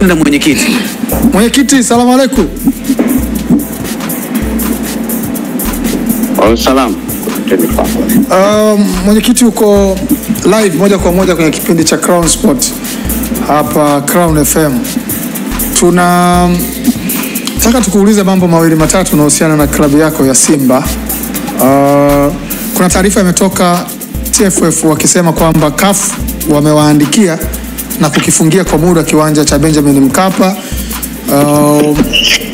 Ndio mwenyekiti. Mwenyekiti, salamu alaykum. Salam. Mwenyekiti uko live moja kwa moja kwenye kipindi cha Crown Sport hapa Crown FM. Nataka tukuulize mambo mawili matatu yanayohusiana na klabu yako ya Simba. Kuna taarifa imetoka TFF wakisema kwamba CAF wamewaandikia na kukifungia kwa muda kiwanja cha Benjamin Mkapa.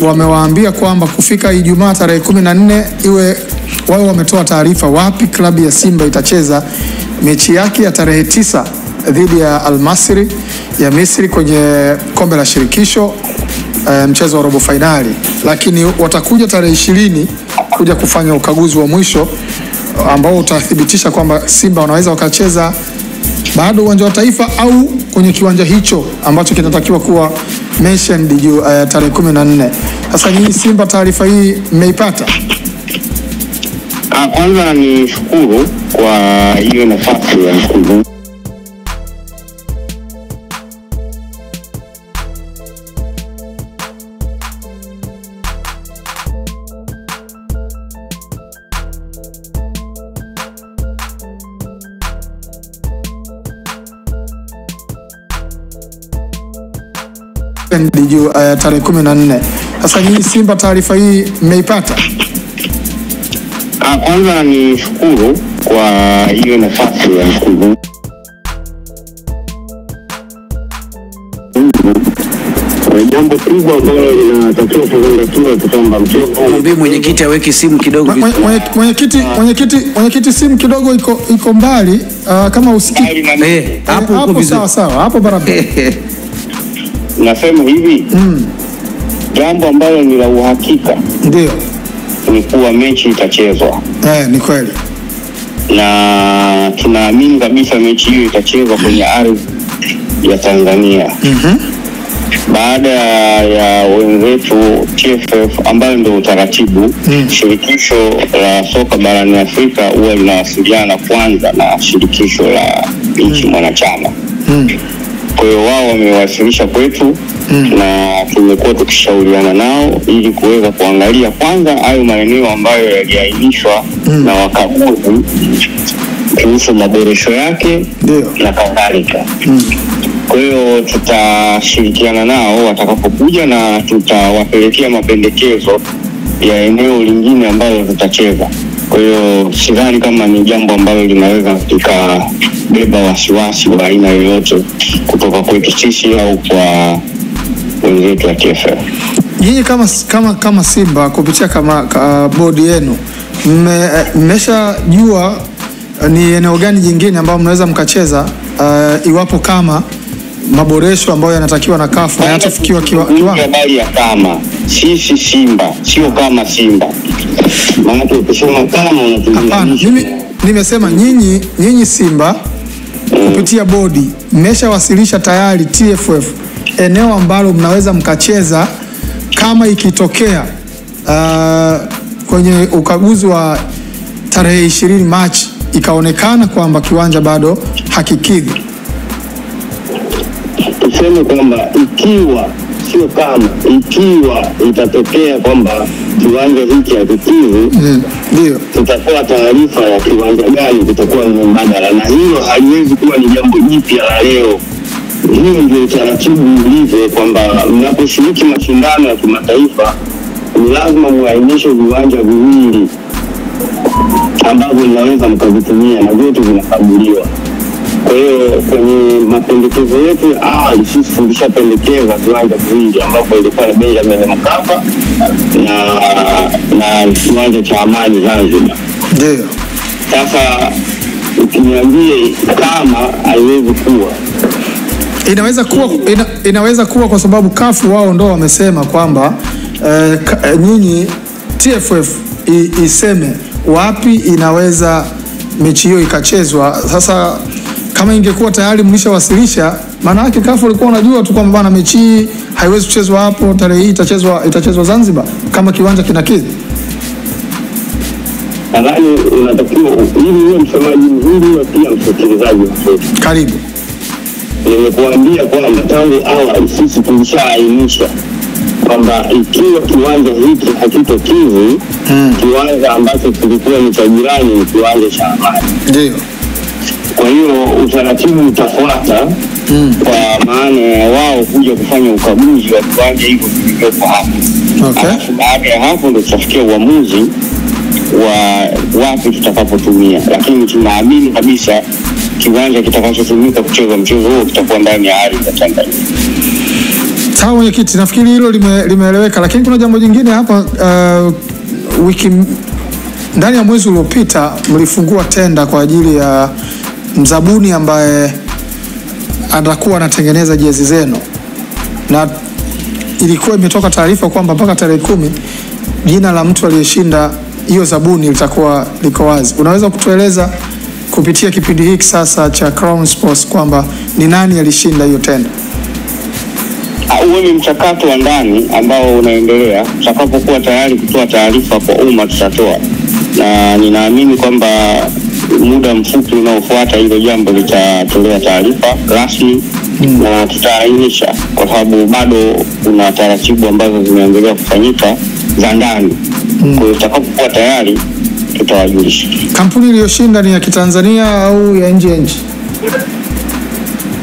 Wamewaambia kwamba kufika Ijumaa tarehe 14 iwe wao wametoa taarifa wapi klabu ya Simba itacheza mechi yake ya tarehe 9 dhidi ya Al Masry ya Misri kwenye kombe la shirikisho, mchezo wa robo finali, lakini watakuja tarehe 20 kuja kufanya ukaguzi wa mwisho ambao utathibitisha kwamba Simba wanaweza wakacheza bado uwanja wa Taifa au kwenye kiwanja hicho ambacho kinatakiwa kuwa mentioned tarehe 14. Sasa nyinyi Simba taarifa hii mmeipata? Kwanza ni shukuru kwa hiyo nafasi ya mkuu. Tarehe 14. Sasa nyinyi Simba taarifa hii mmeipata? Kwanza ni shukuru kwa hiyo nafasi ya mkuu. Jambo kubwa ambalo linatakiwa kuzingatiwa kwamba Mwambie mwenyekiti aweke simu kidogo. Mwenyekiti simu kidogo iko mbali, kama usikii. Hapo uko vizuri. Sawa, hapo barabara. Nasema hivi, jambo ambalo ni la uhakika ndio ni kuwa mechi itachezwa. Ni kweli. Na tunaamini kabisa mechi hiyo itachezwa kwenye ardhi ya Tanzania. Baada ya wenzetu TFF ambayo ndio utaratibu, shirikisho la soka barani Afrika huwa linawasiliana kwanza na shirikisho la nchi mwanachama. Kwa hiyo wao wamewasilisha kwetu na tumekuwa tukishauriana nao ili kuweza kuangalia kwanza hayo maeneo ambayo yaliainishwa na wakaguzi kuhusu maboresho yake na kadhalika. Kwa hiyo tutashirikiana nao watakapokuja na tutawapelekea mapendekezo ya eneo lingine ambalo tutacheza. Kwa hiyo sidhani kama ni jambo ambalo linaweza likabeba wasiwasi wa aina yoyote kutoka kwetu sisi au kwa wenzetu wa TFF. Nyinyi kama Simba kupitia kama bodi yenu mmeshajua ni eneo gani jingine ambao mnaweza mkacheza iwapo kama maboresho ambayo yanatakiwa na CAF hayatafikiwa kiwango? Habari ya kama sisi Simba sio kama Simba. Maana ukisema kama hapana, mimi nimesema nyinyi Simba kupitia bodi mmeshawasilisha tayari TFF eneo ambalo mnaweza mkacheza kama ikitokea kwenye ukaguzi wa tarehe 20 Machi ikaonekana kwamba kiwanja bado hakikidhi. Tuseme kwamba ikiwa sio kama ikiwa itatokea kwamba kiwanja hiki hakikidhi, ndio tutakuwa taarifa ya kiwanja gani kitakuwa ni mbadala, na hilo haliwezi kuwa ni jambo jipya la leo. Hiyo ndio taratibu ilivyo kwamba mnaposhiriki mashindano ya kimataifa ni lazima muainishe viwanja viwili ambavyo mnaweza mkavitumia na vyote vinakaguliwa. Kwa hiyo kwenye mapendekezo yetu sisi tulishapendekeza viwanja viwili ambapo ilikuwa ni Benjamin Mkapa na kiwanja cha Amani Zanzibar. Ndio. Sasa ukiniambie kama haiwezi kuwa, inaweza kuwa kwa sababu CAF wao ndo wamesema kwamba nyinyi TFF iseme wapi inaweza mechi hiyo ikachezwa. Sasa kama ingekuwa tayari mlishawasilisha, maana yake CAF walikuwa wanajua tu kwamba bana mechi hii haiwezi kuchezwa hapo, tarehe hii itachezwa Zanzibar kama kiwanja kinakidhi. Nadhani unatakiwa ili uwe msemaji mzuri na pia msikilizaji mzuri. Karibu. nimekuambia kwamba tangu awali sisi tulishaainisha kwamba ikiwa kiwanja hiki hakitokidhi kiwanja ambacho kilikuwa ni cha jirani ni kiwanja cha Amani. Ndio. Kwa hiyo utaratibu utafuata kwa maana ya wao kuja kufanya ukaguzi wa kiwanja hivyo vilivyopo hapo. Okay. Baada ya hapo ndio tutafikia uamuzi wa wapi tutakapotumia, lakini tunaamini kabisa kiwanja kitakachotumika kucheza mchezo huo kitakuwa ndani ya ardhi ya Tanzania. Sawa mwenyekiti, nafikiri hilo limeeleweka, lakini kuna jambo jingine hapa. Ndani ya mwezi uliopita mlifungua tenda kwa ajili ya mzabuni ambaye atakuwa anatengeneza jezi zenu, na ilikuwa imetoka taarifa kwamba mpaka tarehe 10 jina la mtu aliyeshinda hiyo zabuni litakuwa liko wazi. Unaweza kutueleza kupitia kipindi hiki sasa cha Crown Sports kwamba ni nani alishinda hiyo tenda? Huo ni mchakato wa ndani ambao unaendelea. Tutakapokuwa tayari kutoa taarifa kwa umma tutatoa, na ninaamini kwamba muda mfupi unaofuata hilo jambo litatolewa taarifa rasmi na tutaainisha, kwa sababu bado kuna taratibu ambazo zinaendelea kufanyika za ndani. Kwa hiyo tutakapokuwa tayari tutawajulisha. Kampuni iliyoshinda ni ya Kitanzania au ya nje ya nchi?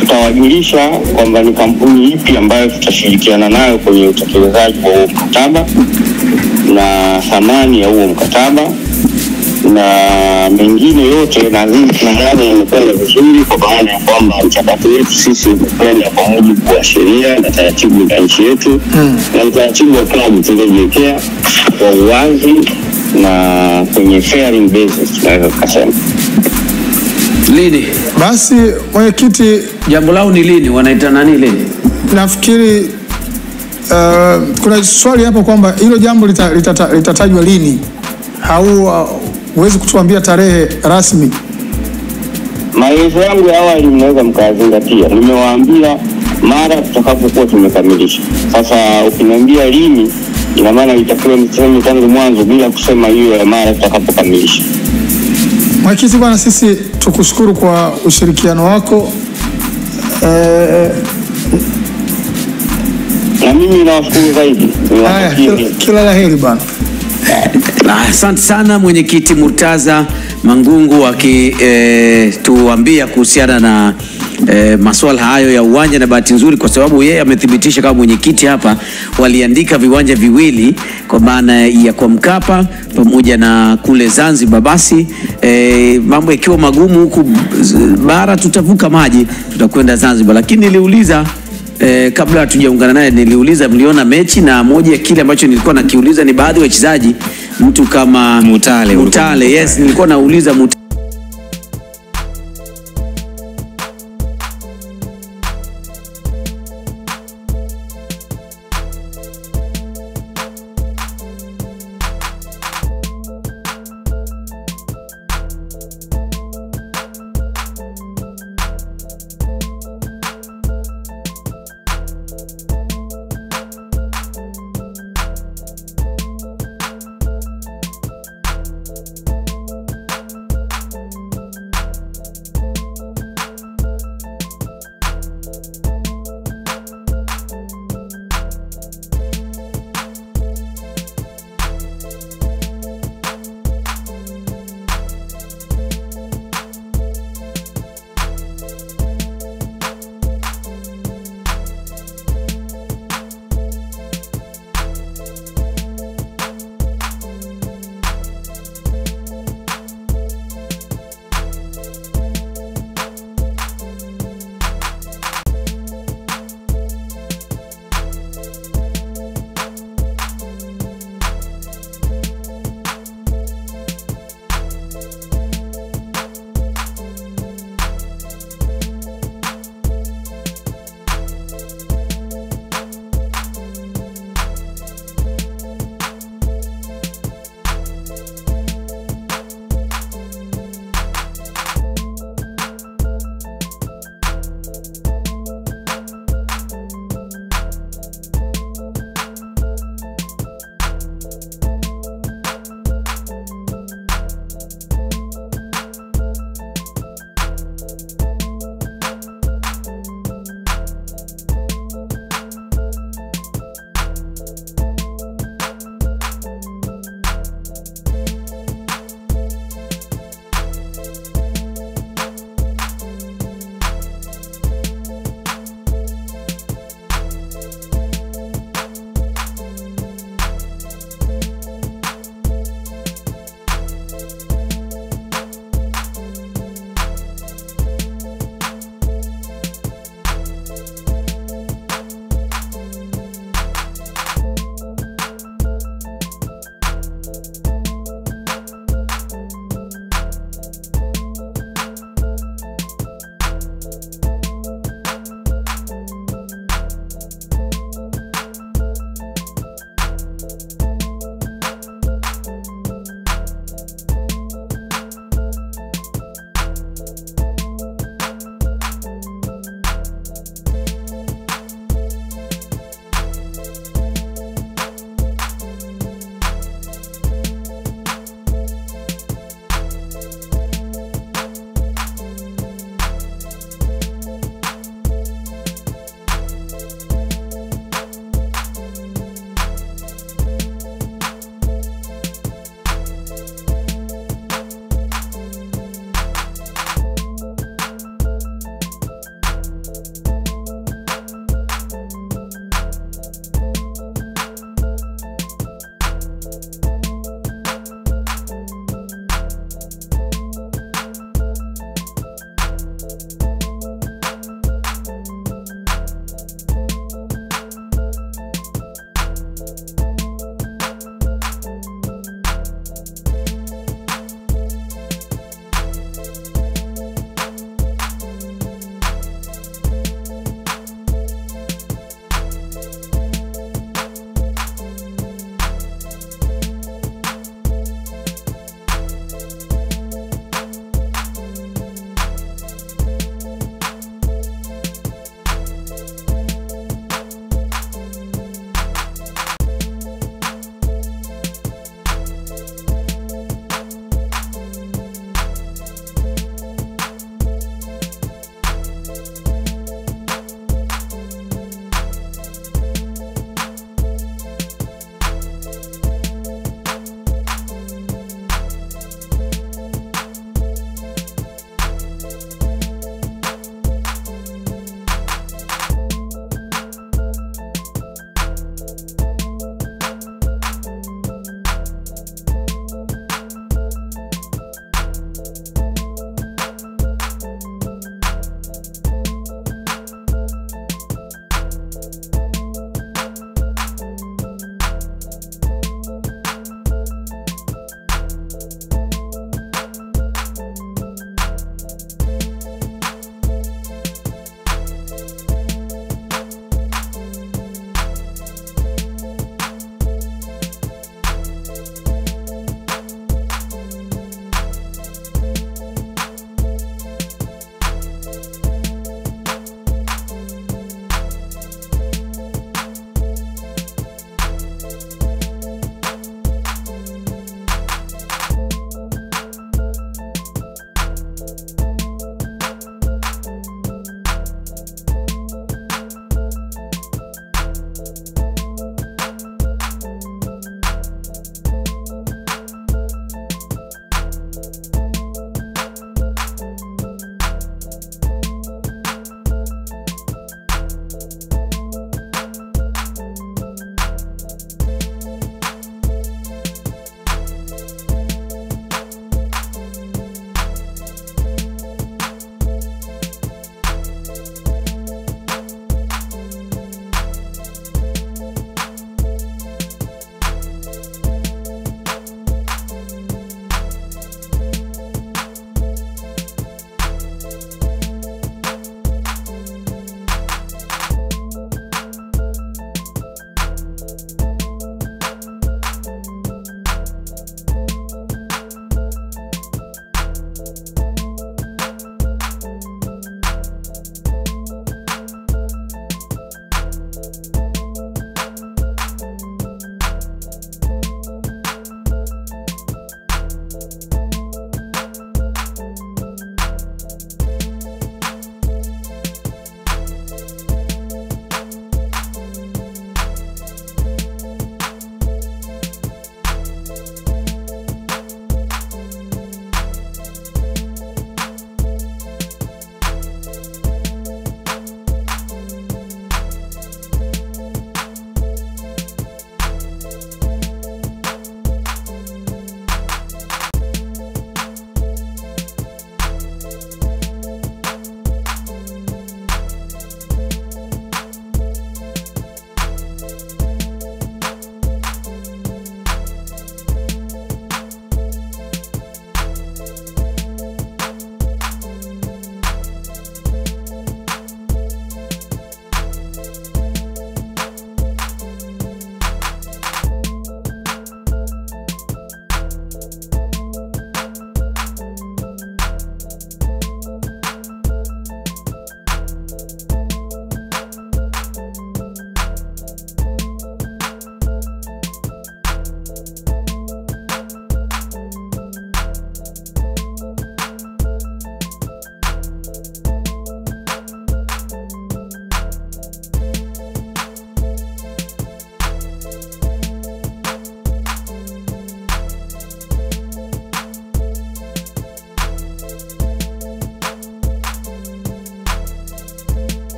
Tutawajulisha kwamba ni kampuni ipi ambayo tutashirikiana nayo kwenye utekelezaji wa huo mkataba na thamani ya huo mkataba na mengine yote, na nadhani yamekwenda vizuri, kwa maana ya kwamba mchakato wetu sisi umekwenda kwa mujibu wa sheria na taratibu za nchi yetu na utaratibu wa klabu tuliojiwekea kwa uwazi na kwenye fairing basis tunaweza kusema. Lini? Basi mwenyekiti, jambo lao ni lini? Wanaita nani lini? Nafikiri kuna swali hapo kwamba hilo jambo litatajwa lini, au huwezi kutuambia tarehe rasmi? Maelezo yangu ya awali mnaweza mkazingatia. Nimewaambia mara tutakapokuwa tumekamilisha. Sasa ukiniambia lini, ina maana itakuwa niseme tangu mwanzo bila kusema hiyo ya mara tutakapokamilisha. Mwenyekiti bwana, sisi tukushukuru kwa ushirikiano wako. Na mimi nawashukuru zaidi. Kila la heri bwana. Asante sana mwenyekiti Murtaza Mangungu akituambia kuhusiana na masuala hayo ya uwanja, na bahati nzuri kwa sababu yeye amethibitisha kama mwenyekiti hapa waliandika viwanja viwili kwa maana ya kwa Mkapa pamoja na kule Zanzibar. Basi mambo yakiwa magumu huku bara tutavuka maji tutakwenda Zanzibar, lakini niliuliza kabla hatujaungana naye niliuliza mliona mechi, na moja ya kile ambacho nilikuwa nakiuliza ni baadhi ya wachezaji, mtu kama Mutale. Yes, nilikuwa nauliza Mutale